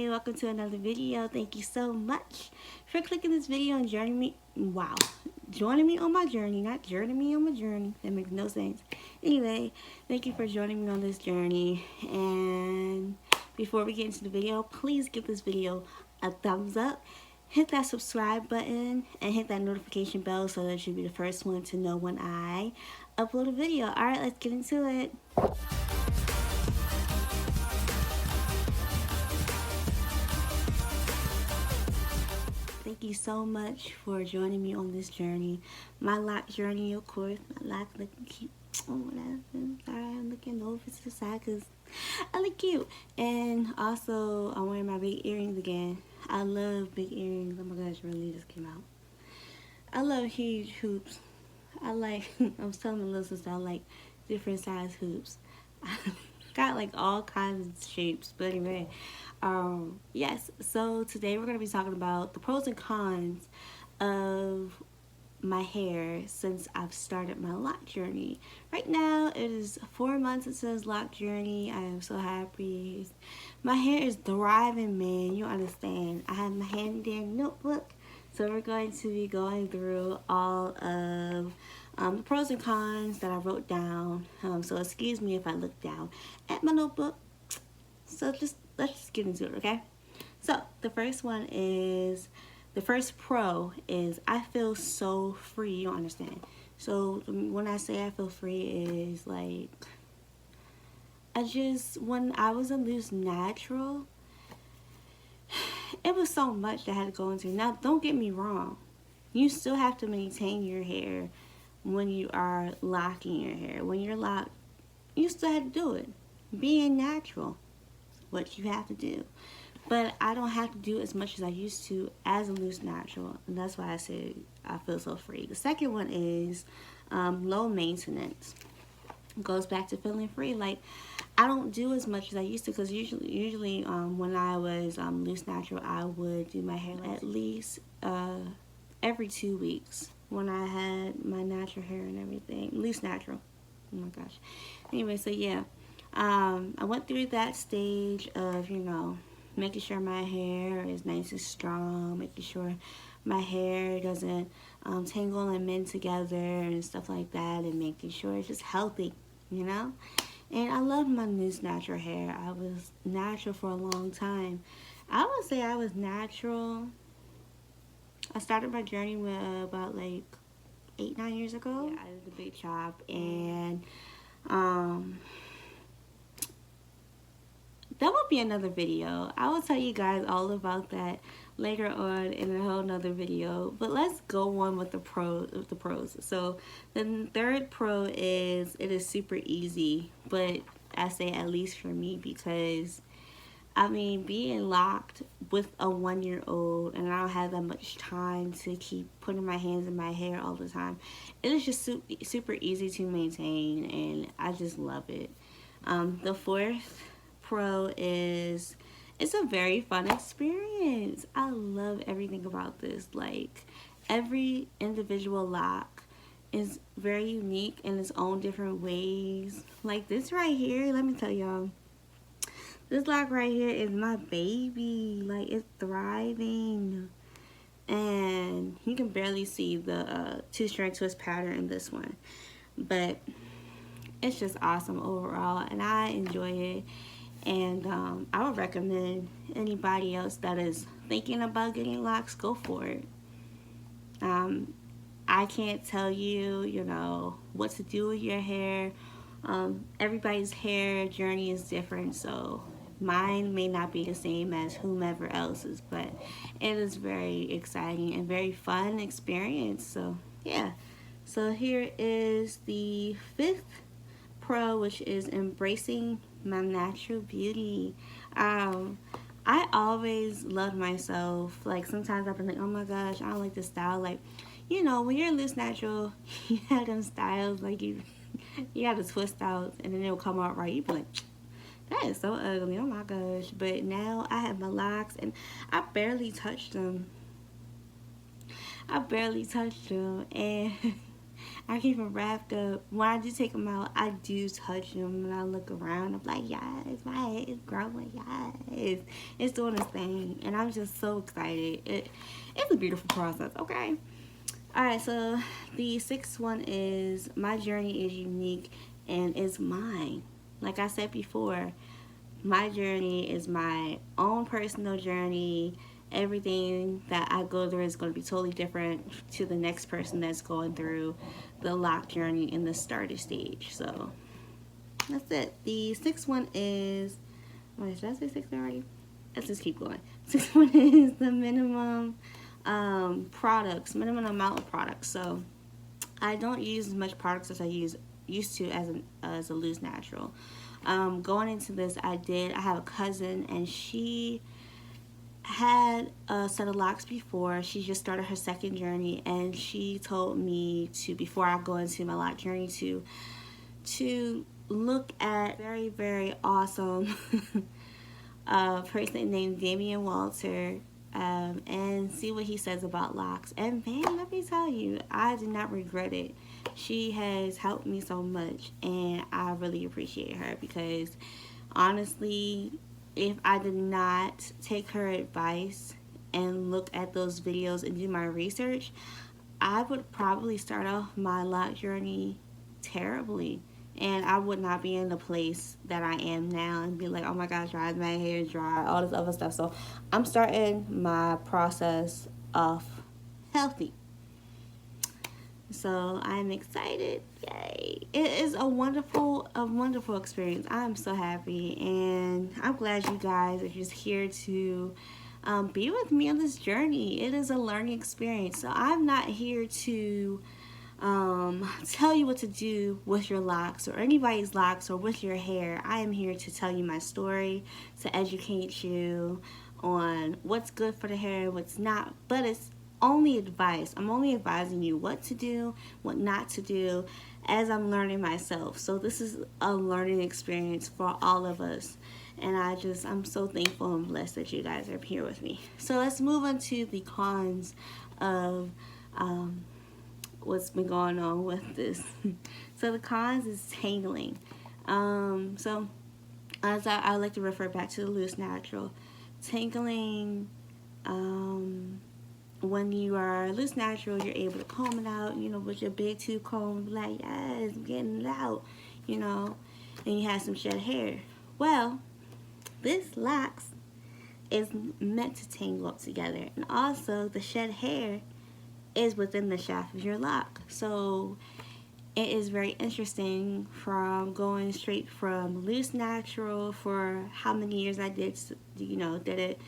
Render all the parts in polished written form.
Hey, welcome to another video. Thank you so much for clicking this video and joining me. Wow, joining me on my journey, not joining me on my journey. That makes no sense. Anyway, thank you for joining me on this journey. And before we get into the video, please give this video a thumbs up. Hit that subscribe button and hit that notification bell so that you'll be the first one to know when I upload a video. Alright, let's get into it. Thank you so much for joining me on this journey. My lock journey, of course. My lock looking cute. Oh, I'm sorry, I'm looking over to the side because I look cute. And also, I'm wearing my big earrings again. I love big earrings. Oh my gosh, really just came out. I love huge hoops. I like, I was telling my little sister, I like different size hoops. Got like all kinds of shapes, but anyway, yes, so today we're going to be talking about the pros and cons of my hair since I've started my lock journey. Right now it is 4 months since lock journey. I am so happy. My hair is thriving, man. You understand. I have my handy dandy notebook, so we're going to be going through all of the pros and cons that I wrote down. So excuse me if I look down at my notebook. So let's just get into it, okay? So the first one is, the first pro is I feel so free. You don't understand. So when I say I feel free is like, when I was a loose natural, it was so much that I had to go into. Now, don't get me wrong. You still have to maintain your hair when you are locking your hair. When you're locked, you still have to do it. Being natural, what you have to do. But I don't have to do as much as I used to as a loose natural. And that's why I say I feel so free. The second one is low maintenance. It goes back to feeling free. Like, I don't do as much as I used to, because usually when I was loose natural, I would do my hair at least every 2 weeks when I had my natural hair and everything. Loose natural. Oh my gosh. Anyway, so yeah. I went through that stage of, making sure my hair is nice and strong, making sure my hair doesn't tangle and mend together and stuff like that, and making sure it's just healthy, And I love my loose natural hair. I was natural for a long time. I would say I was natural. I started my journey with about like 8-9 years ago. Yeah, I did a big chop, and that will be another video. I will tell you guys all about that later on in a whole nother video. But let's go on with the pros. So the third pro is it is super easy, but I say at least for me, because being locked with a 1-year-old, and I don't have that much time to keep putting my hands in my hair all the time. It is just super easy to maintain, and I just love it. The fourth pro is it's a very fun experience. I love everything about this. Like, every individual lock is very unique in its own different ways. Like this right here, let me tell y'all. This lock right here is my baby. Like, it's thriving. And you can barely see the 2-strand twist pattern in this one. But it's just awesome overall, and I enjoy it. And I would recommend anybody else that is thinking about getting locks, go for it. I can't tell you, what to do with your hair. Everybody's hair journey is different, so mine may not be the same as whomever else's, but it is very exciting and very fun experience. So yeah, so here is the fifth pro, which is embracing my natural beauty. I always loved myself. Like, sometimes I've been like, oh my gosh, I don't like this style. Like, when you're loose natural, you have them styles, like you got to twist out and then it'll come out right. You be like, that is so ugly, oh my gosh. But now I have my locks and I barely touch them. And I keep them wrapped up. When I do take them out, I do touch them and I look around. I'm like, yes, my head is growing. Yes, it's doing its thing, and I'm just so excited. It's a beautiful process. Okay. All right. So the sixth one is my journey is unique and it's mine. Like I said before, my journey is my own personal journey. Everything that I go through is going to be totally different to the next person that's going through the lock journey in the starter stage. So that's it. The sixth one is, wait, did I say six already? Let's just keep going. Sixth one is the minimum minimum amount of products. So I don't use as much products as I used to as a loose natural. Going into this, I have a cousin, and she had a set of locks before. She just started her second journey, and she told me to, before I go into my lock journey, to look at very, very awesome person named Damian Walter, and see what he says about locks. And man, let me tell you, I did not regret it. She has helped me so much, and I really appreciate her, because honestly, if I did not take her advice and look at those videos and do my research, I would probably start off my lock journey terribly, and I would not be in the place that I am now and be like, oh my gosh, why is my hair dry, all this other stuff. So I'm starting my process off healthy. So I'm excited. Yay. It is a wonderful experience. I'm so happy, and I'm glad you guys are just here to be with me on this journey. It is a learning experience. So I'm not here to tell you what to do with your locks or anybody's locks or with your hair. I am here to tell you my story, to educate you on what's good for the hair, what's not. But it's only advice. I'm only advising you what to do, what not to do, as I'm learning myself. So this is a learning experience for all of us. And I'm so thankful and blessed that you guys are here with me. So let's move on to the cons of what's been going on with this. So the cons is tangling. So as I like to refer back to the loose natural. Tangling, when you are loose natural, you're able to comb it out, with your big tooth comb, like, yes, I'm getting it out, and you have some shed hair. Well, this locks is meant to tangle up together, and also the shed hair is within the shaft of your lock. So it is very interesting from going straight from loose natural for how many years I did it,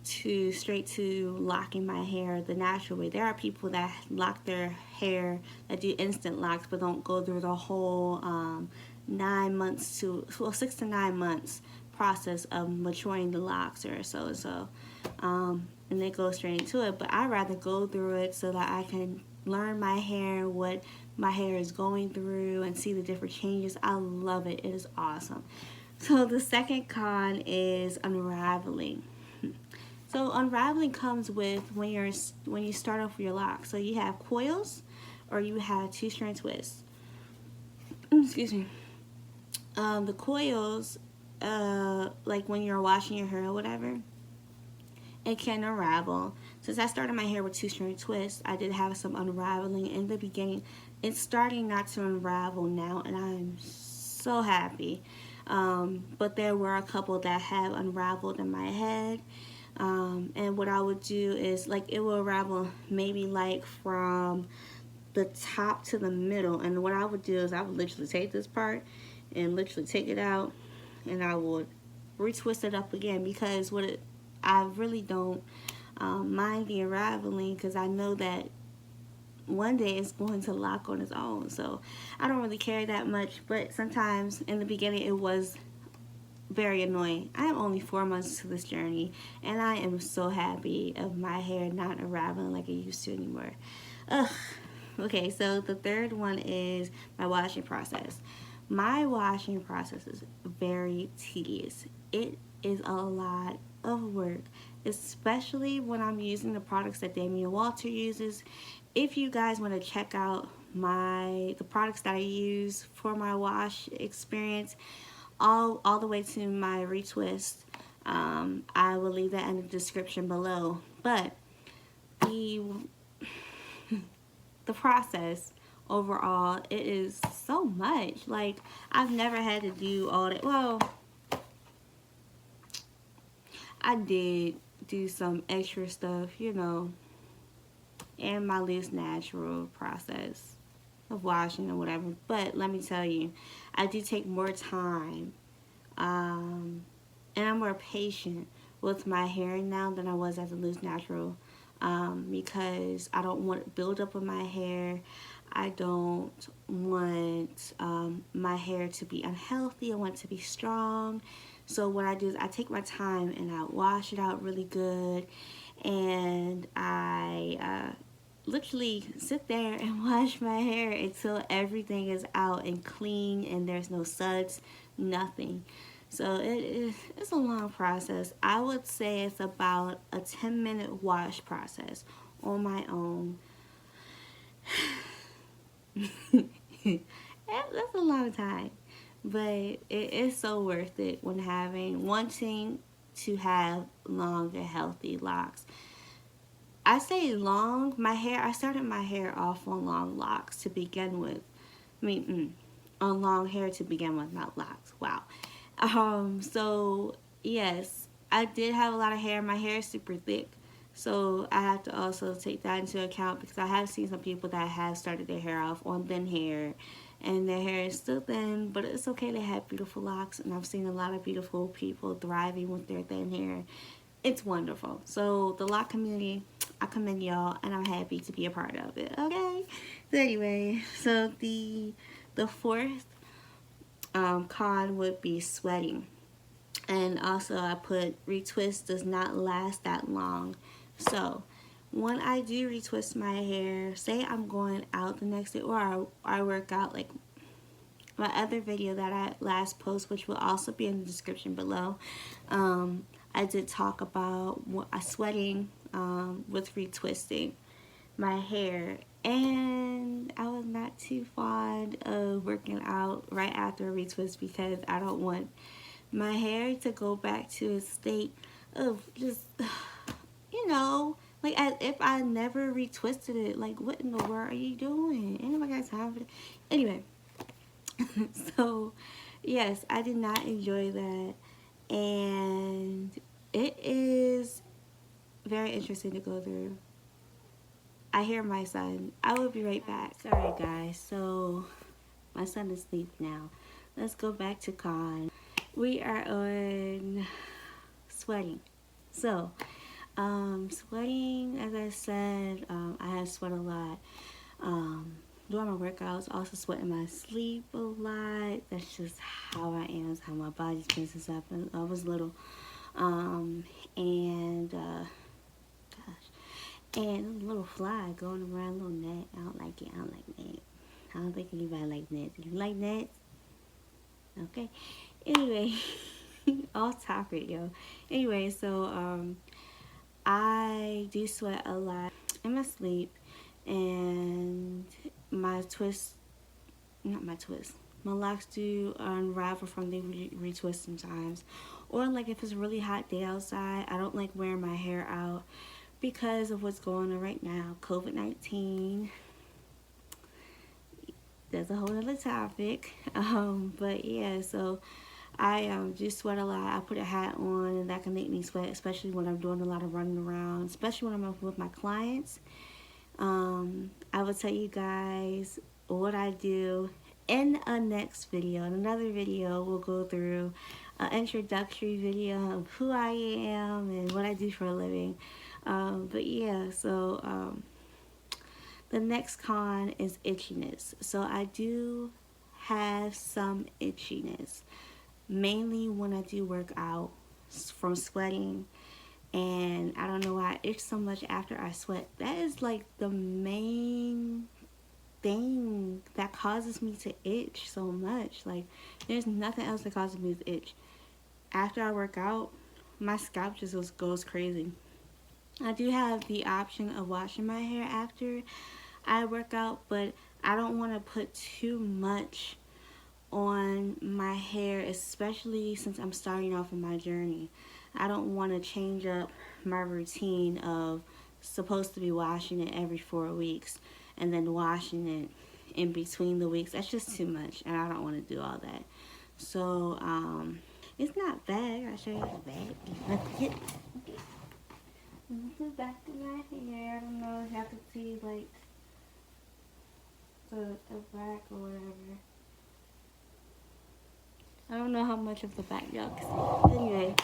to straight to locking my hair the natural way. There are people that lock their hair, that do instant locks, but don't go through the whole 6 to 9 months process of maturing the locks or so. And they go straight into it. But I rather go through it so that I can learn my hair, what my hair is going through, and see the different changes. I love it. It is awesome. So the second con is unraveling. So unraveling comes with when you start off with your locks. So you have coils, or you have 2-strand twists. Excuse me. The coils, like when you're washing your hair or whatever, it can unravel. Since I started my hair with 2-strand twists, I did have some unraveling in the beginning. It's starting not to unravel now, and I'm so happy. But there were a couple that have unraveled in my head. And what I would do is, like, it will unravel maybe like from the top to the middle. And what I would do is I would literally take this part and literally take it out, and I would retwist it up again, because I really don't mind the unraveling, because I know that one day it's going to lock on its own. So I don't really care that much, but sometimes in the beginning it was very annoying. I am only 4 months to this journey, and I am so happy of my hair not unraveling like it used to anymore. Ugh. Okay, so the third one is my washing process. My washing process is very tedious. It is a lot of work, especially when I'm using the products that Damian Walter uses. If you guys want to check out the products that I use for my wash experience, all the way to my retwist. I will leave that in the description below. But the the process overall, it is so much. Like, I've never had to do all that. Well, I did do some extra stuff, you know, in my loose natural process of washing or whatever. But let me tell you, I do take more time, and I'm more patient with my hair now than I was as a loose natural, because I don't want buildup of my hair. I don't want my hair to be unhealthy. I want it to be strong. So what I do is I take my time and I wash it out really good, and I literally sit there and wash my hair until everything is out and clean and there's no suds, nothing. So it's a long process. I would say it's about a 10-minute wash process on my own. That's a long time, but it is so worth it when wanting to have long and healthy locks. I say long. I started my hair off on long locks to begin with. I mean, on long hair to begin with, not locks. Wow. So yes, I did have a lot of hair. My hair is super thick. So I have to also take that into account, because I have seen some people that have started their hair off on thin hair and their hair is still thin, but it's okay, they have beautiful locks, and I've seen a lot of beautiful people thriving with their thin hair. It's wonderful. So the lock community, I commend y'all, and I'm happy to be a part of it. Okay. So anyway, so the fourth con would be sweating, and also I put retwist does not last that long. So when I do retwist my hair, say I'm going out the next day, or I work out, like my other video that I last post, which will also be in the description below, I did talk about sweating with retwisting my hair, and I was not too fond of working out right after a retwist, because I don't want my hair to go back to a state of just, you know, like as if I never retwisted it. Like, what in the world are you doing? Ain't nobody got time for that. Anyway, so yes, I did not enjoy that, and it is very interesting to go through. I hear my son. I will be right back. Sorry guys, so my son is asleep now. Let's go back to con. We are on sweating. So sweating, as I said, I have sweat a lot during my workouts. Also sweat in my sleep a lot. That's just how I am. It's how my body spins up. And I was little, and gosh, and a little fly going around, little net. I don't like it. I don't like net. I don't think anybody like nets. You like nets? Okay. Anyway, off topic, yo. Anyway, so I do sweat a lot in my sleep, and my locks do unravel from the retwist sometimes. Or like if it's a really hot day outside, I don't like wearing my hair out because of what's going on right now, COVID-19. That's a whole other topic. But yeah, so I do sweat a lot. I put a hat on, and that can make me sweat, especially when I'm doing a lot of running around, especially when I'm with my clients. I will tell you guys what I do in a next video. In another video, we'll go through an introductory video of who I am and what I do for a living. But yeah, so the next con is itchiness. So I do have some itchiness, mainly when I do work out from sweating. And I don't know why I itch so much after I sweat. That is like the main thing that causes me to itch so much. Like, there's nothing else that causes me to itch. After I work out, my scalp just goes crazy. I do have the option of washing my hair after I work out, but I don't want to put too much on my hair, especially since I'm starting off in my journey. I don't want to change up my routine of supposed to be washing it every 4 weeks and then washing it in between the weeks. That's just too much, and I don't want to do all that. So, it's not bad. I'll show you the back. This is the back of my hair. I don't know if y'all can see, like, the back or whatever. I don't know how much of the back y'all can see. Anyway,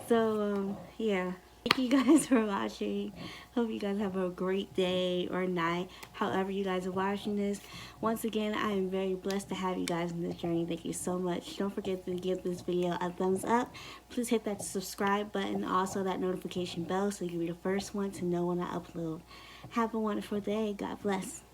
so, yeah. Thank you guys for watching. Hope you guys have a great day or night, however you guys are watching this. Once again, I am very blessed to have you guys in this journey. Thank you so much. Don't forget to give this video a thumbs up. Please hit that subscribe button, also that notification bell, so you'll be the first one to know when I upload. Have a wonderful day. God bless.